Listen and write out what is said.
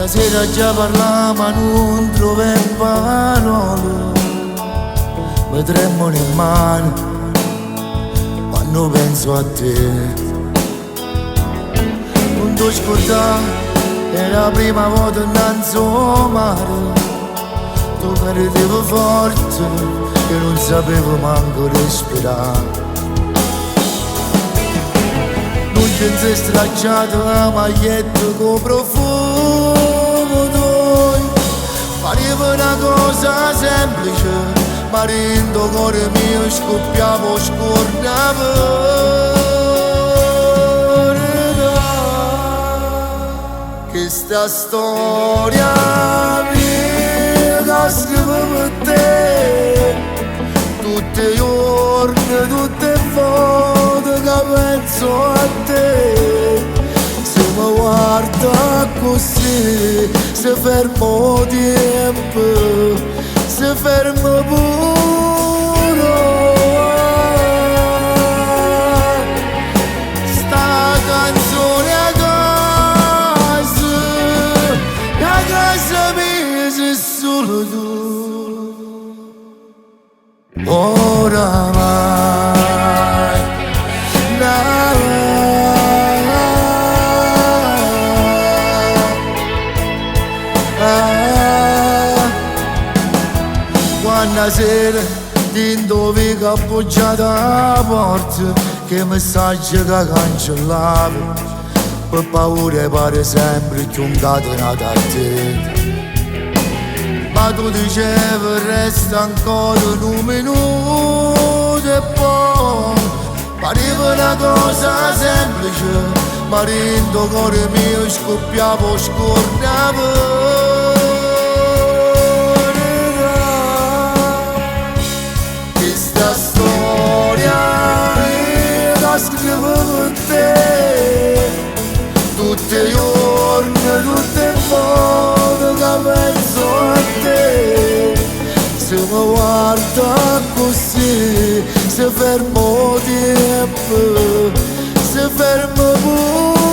Stasera già parliamo ma non troviamo parole. Mi tremano in mano quando penso a te. Non ti scordare, è la prima volta innanzi al mare. Tu credevo forte che non sapevo manco respirare. Non ci sei stracciato la maglietta con profumo tuo. Pareva una cosa semplice, ma dentro cuore mio scoppiavo scornavo. Che sta storia mia che scrivo per te, tutti i giorni, tutte le volte che penso a te. Se mi guarda così, se fermo il tempo, se fermo pure. Sta canzone a casa mia sei solo tu. Oramai quando sera ti indovico appoggiato alla porta, che messaggio che cancellavi, per paura pare sempre che un catenato a te. Ma tu dicevi resta ancora un minuto e poi pareva una cosa semplice, ma dentro cuore mio scoppiavo scornavo. Questa storia io la scrivo per te, tutti i giorni, tutte le volte che penso a te. Se mi guarda così, se fermo il tempo, se fermo pure.